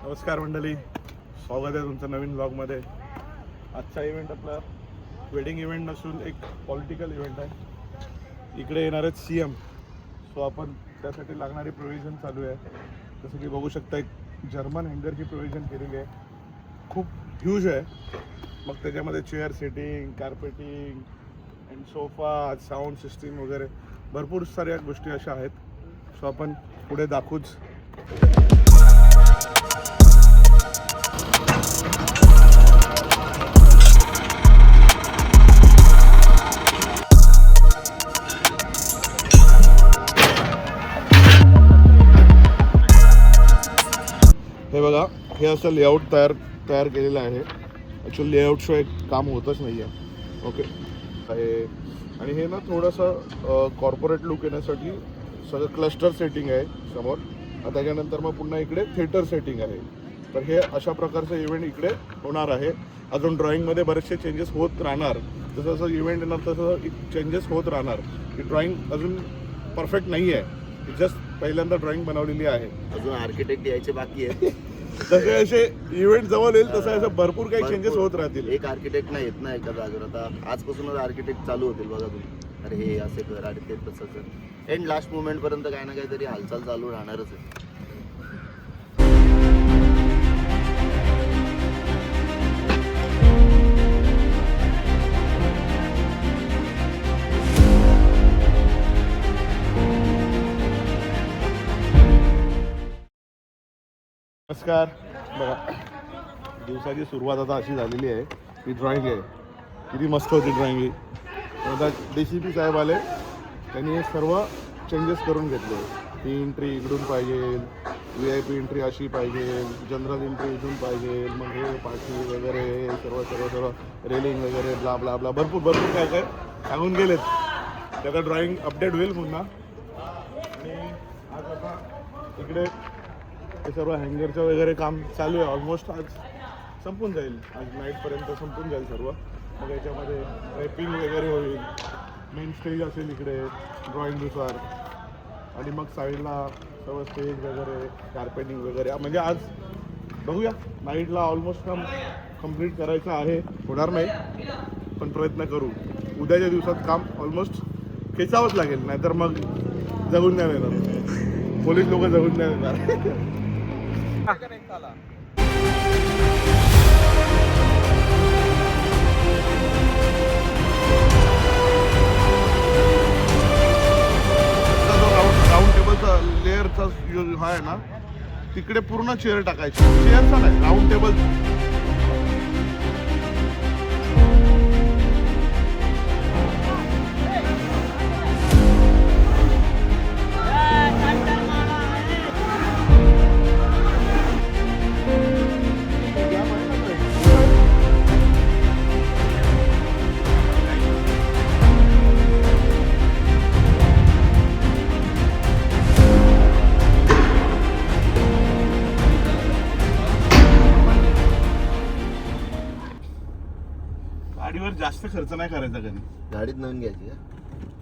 नमस्कार मंडळी, स्वागत आहे तुमचं नवीन ब्लॉगमध्ये. आजचा इव्हेंट आपला वेडिंग इव्हेंट नसून एक पॉलिटिकल इव्हेंट आहे. इकडे येणार आहेत CM. सो आपण त्यासाठी लागणारी प्रोव्हिजन चालू आहे. जसं की बघू शकता, एक जर्मन हँगरची प्रोव्हिजन केलेली आहे. खूप ह्यूज आहे. मग त्याच्यामध्ये chair setting, carpeting and sofa, sound system वगैरे भरपूर साऱ्या गोष्टी अशा आहेत. सो आपण पुढे दाखवूच. हे बघा, हे असं लेआउट तयार केलेलं आहे. ॲक्च्युअली लेआउटशिवाय काम होतच नाही आहे. ओके आहे. आणि हे ना थोडंसं कॉर्पोरेट लुक येण्यासाठी सगळं क्लस्टर सेटिंग आहे समोर. त्याच्यानंतर मग पुन्हा इकडे थिएटर सेटिंग आहे. तर हे अशा प्रकारचं इव्हेंट इकडे होणार आहे. अजून ड्रॉइंगमध्ये बरेचसे चेंजेस होत राहणार. जसं जसं इव्हेंट येणार तसं चेंजेस होत राहणार. ही ड्रॉइंग अजून परफेक्ट नाही आहे. जस्ट पहिल्यांदा ड्रॉइंग बनवलेली आहे. अजून आर्किटेक्ट यायचे बाकी आहे. जसे असे इव्हेंट जवळ येईल तसं असं भरपूर काही चेंजेस होत राहतील. एक आर्किटेक्ट नाही येत ना एका जागेवर. आता आजपासूनच आर्किटेक्ट चालू होतील बघा तुम्ही. अरे हे असे कर, अरे ते तसं कर. एंड लास्ट मुमेंट पर्यंत काही ना काहीतरी हालचाल चालू राहणारच आहे. नमस्कार. बघा, दिवसाची सुरुवात आता अशी झालेली आहे. ही ड्रॉइंग आहे. किती मस्त होती ड्रॉइंग ही. आता DCP साहेब आले, त्यांनी हे सर्व चेंजेस करून घेतले. ही एंट्री इकडून पाहिजे, VIP एंट्री अशी पाहिजे, जनरल एंट्री इथून पाहिजे, मग हे पाठी वगैरे सर्व रेलिंग वगैरे ब्ला ब्ला ब्ला भरपूर काय काय सांगून गेलेत. त्याचा ड्रॉइंग अपडेट होईल पुन्हा. आणि आज आता इकडे हे सर्व हँगरचं वगैरे काम चालू आहे. ऑलमोस्ट आज संपून जाईल. आज नाईटपर्यंत संपून जाईल सर्व. मग याच्यामध्ये रॅपिंग वगैरे होईल. मेन स्टेज असेल इकडे ड्रॉइंगनुसार. आणि मग साईडला सर्व स्टेज वगैरे, कार्पेटिंग वगैरे. म्हणजे आज बघूया, नाईटला ऑलमोस्ट काम कंप्लीट करायचं आहे. होणार नाही पण प्रयत्न करू. उद्याच्या दिवसात काम ऑलमोस्ट खेचावंच लागेल, नाहीतर मग जगून नाही येणार. पोलीस लोक जगून नाही येणार. राऊंड टेबलचा लेअरचा जो हा आहे ना, तिकडे पूर्ण चेअर टाकायची. चेअरचा नाही, राऊंड टेबल. गाडीवर जास्त खर्च नाही करायचा कधी. गाडीत नवीन घ्यायची का?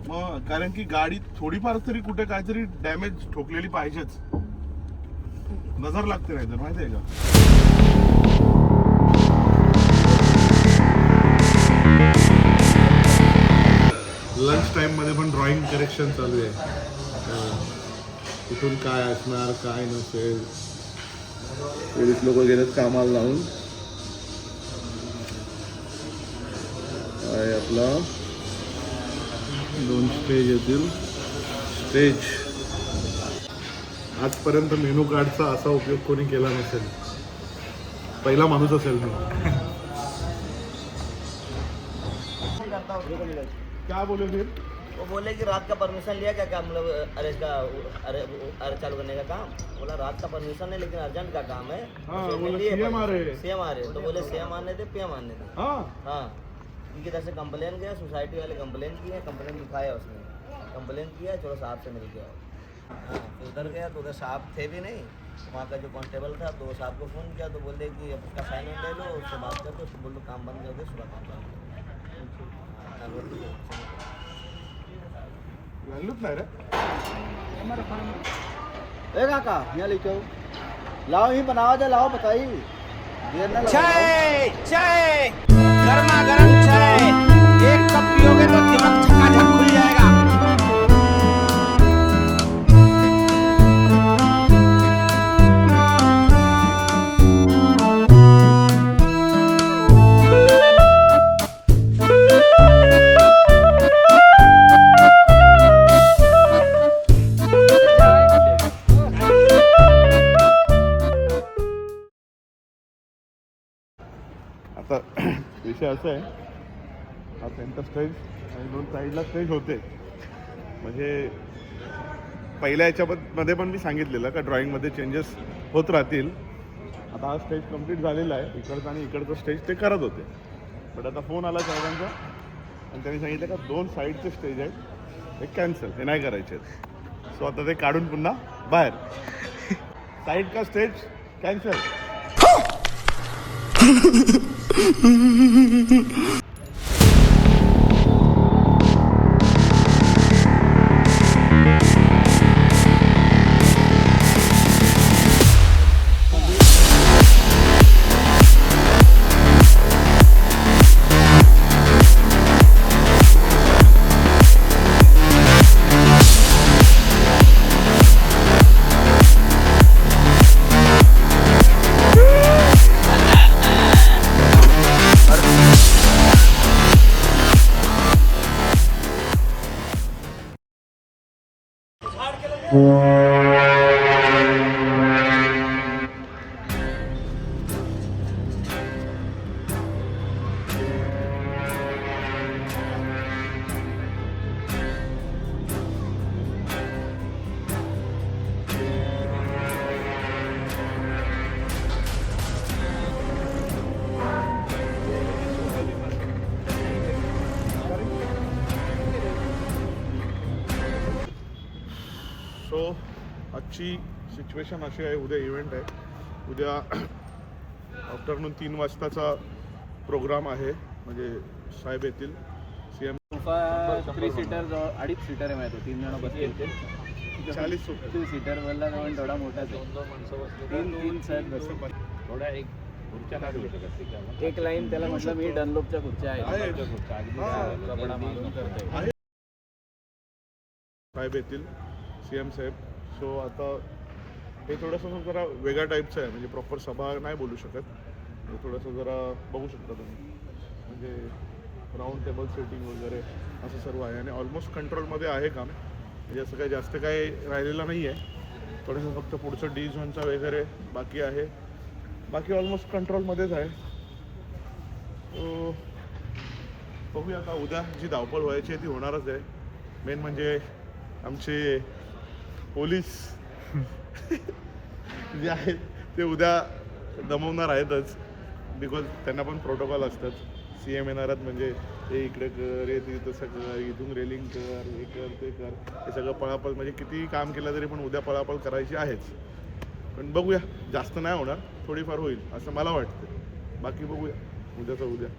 मग कारण की गाडी थोडीफार तरी कुठे काहीतरी डॅमेज ठोकलेली पाहिजेच. नजर लागते नाही तर, माहिती आहे का. लंच टाइम मध्ये पण ड्रॉइंग करेक्शन चालू आहे. कुठून काय असणार, काय नसेल. पोलीस लोक गेलेत कामाला लावून. आहे आपला 2 स्टेज येतील. स्टेज आजपर्यंत मेनू कार्डचा असा उपयोग कोणी केला नसेल. पहिला माणूस असेल मी. क्या बोले फिर? वो बोले कि रात का परमिशन लिया क्या क्या मतलब अरेस्ट का अरे चालू करने का काम. बोला रात का परमिशन है लेकिन अर्जेंट का काम है. CM आ रहे. तो बोले CM आने थे, PM आने थे. हाँ, उनकी तरफ से कंप्लेन किया. सोसाइटी वाले कंप्लेन की है. कंप्लेन लिखाया उसने. कंप्लेन किया, चलो साहब से मिल गया. हाँ, तो उधर गया तो उधर साहब थे भी नहीं. वहाँ का जो कांस्टेबल था तो साहब को फ़ोन किया तो बोले कि अब उसका साइन ले लो, उससे बात कर दो. तो बोल दो काम बंद कर दो, सुबह काम चालू. व्हॅल्यूच नाही रे. ए काका, यहाँ लेके आओ. लाओ ही बनावा जा, लाओ बताइए। देर ना लगाओ। चाय चाय गर्मा गर्म चाय, एक कप पियोगे तो दिमाग झकाझक खुल जाएगा। आता विषय असा आहे, हा सेंटर स्टेज आणि 2 साईडला स्टेज होते. म्हणजे पहिल्या याच्यामध्ये पण मी सांगितलेलं का ड्रॉइंगमध्ये चेंजेस होत राहतील. आता हा स्टेज कंप्लीट झालेला आहे, इकडचा आणि इकडचं स्टेज ते करत होते. बट आता फोन आला साहेबांचा आणि त्यांनी सांगितलं का 2 साईडचे स्टेज आहेत, हे कॅन्सल, हे नाही करायचे आहेत. सो आता ते काढून पुन्हा बाहेर. साईड का स्टेज कॅन्सल. सो आजची सिच्युएशन अशी आहे, उद्या इव्हेंट आहे. उद्या आफ्टरनून 3 वाजताचा प्रोग्राम आहे. म्हणजे साहेब येतील, CM 3 सीटर 2.5 सीटर आहे माहिती, 3 जण बसतील. 40 2 सीटर वरला जाऊन थोडा मोठाच आहे. 3 सेट बसतील. थोडा एक खुर्च्या नाही देऊ शकत. एक लाईन त्याला म्हटलं मी डनलोपच्या खुर्च्या आहेत. कपडा मागून करतोय. साहेब येतील, CM साहेब. सो आता हे थोडंसं जरा वेगळ्या टाईपचं आहे. म्हणजे प्रॉपर सभा नाही बोलू शकत. हे थोडंसं जरा बघू शकता तुम्ही. म्हणजे राऊंड टेबल सेटिंग वगैरे असं सर्व आहे आणि ऑलमोस्ट कंट्रोलमध्ये आहे काम. म्हणजे असं काही जास्त काही राहिलेलं नाही आहे. थोडंसं फक्त पुढचं डी झोनचा वगैरे बाकी आहे. बाकी ऑलमोस्ट कंट्रोलमध्येच आहे. बघूया आता उद्या जी धावपळ व्हायची आहे ती होणारच आहे. मेन म्हणजे आमचे पोलीस जे आहेत ते उद्या दमवणार आहेतच. बिकॉज त्यांना पण प्रोटोकॉल असतात. CM येणार आहेत म्हणजे हे इकडे कर, हे तसं कर, इथून रेलिंग कर, हे कर, ते कर. हे सगळं पळापळ. म्हणजे कितीही काम केलं तरी पण उद्या पळापळ करायची आहेच. पण बघूया, जास्त नाही होणार, थोडीफार होईल असं मला वाटतं. बाकी बघूया उद्याचं उद्या.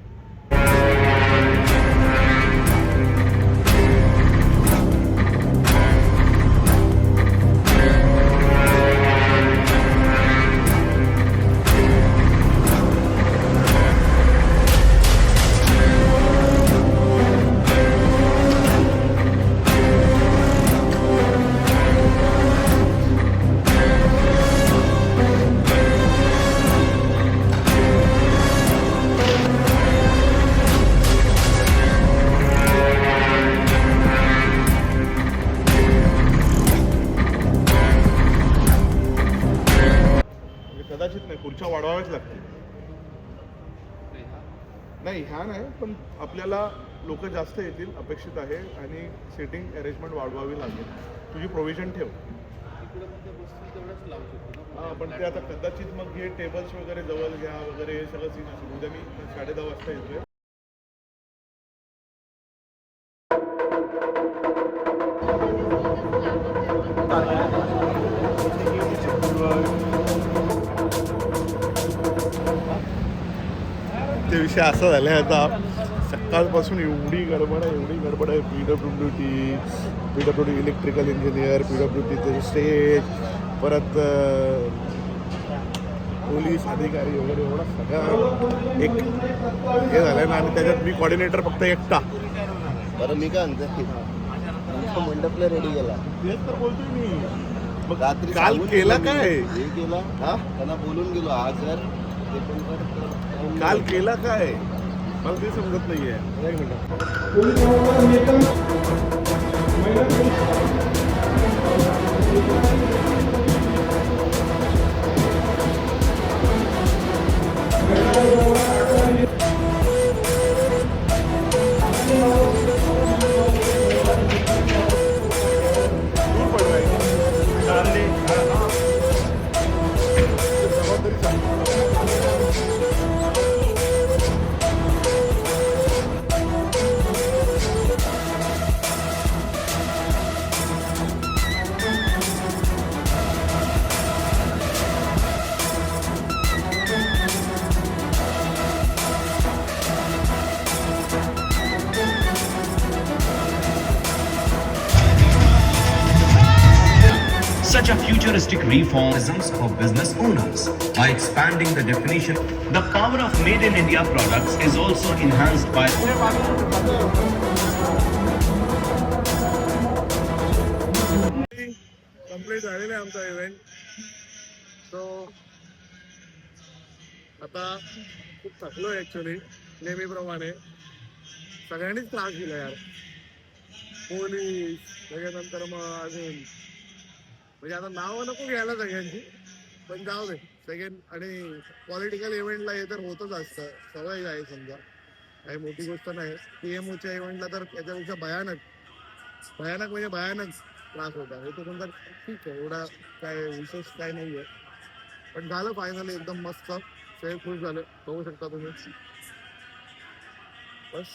कदाचित नाही, खुर्च्या वाढवाव्याच लागतील. नाही ह्या नाही, पण आपल्याला लोक जास्त येतील अपेक्षित आहे आणि सिटिंग अरेंजमेंट वाढवावी लागेल. तुझी प्रोव्हिजन ठेव. हां, पण ते आता कदाचित मग हे टेबल्स वगैरे जवळ घ्या वगैरे हे सगळं सीन असेल. उद्या मी 10:30 वाजता येतोय. ते विषय असा झाला आहे आता, सकाळपासून एवढी गडबड आहे. PWD electrical engineer, PWD stage, परत पोलीस अधिकारी वगैरे एवढा सगळा एक हे झालंय ना. आणि त्याच्यात मी कॉर्डिनेटर फक्त एकटा. बरं मी काय म्हणतो मंडपला रेडी केला तेच तर बोलतोय मी. मग रात्री काल सांगून केला गेलो मी. काय? हे केला हा? त्यांना बोलून गेलो आज जर ते पण कर काल केला काय मला ते समजत नाहीये. एक मिनिट. दूर पडवायचं. जबाबदारी सांग. Such a futuristic reformisms for business owners by expanding the definition. The power of made in India products is also enhanced by complete झालेला आहे आमचा इव्हेंट. सो आता खूप थकलो ॲक्च्युली. नेहमीप्रमाणे सगळ्यांनीच त्रास दिला यार. पोलीस त्याच्यानंतर मग अजून म्हणजे आता नावं नको घ्यायला सगळ्यांची पण जाऊ दे. सेकंड आणि पॉलिटिकल इव्हेंटला हे तर होतच असतं. सवय आहे समजा. काही मोठी गोष्ट नाही. PMOच्या इव्हेंटला तर त्याच्यापेक्षा भयानक म्हणजे भयानक त्रास होता. हे तो समजा ठीक आहे. एवढा काय विशेष काय नाही आहे. पण झालं फायनली एकदम मस्त. सगळे खुश झाले. बघू शकता तुम्ही. बस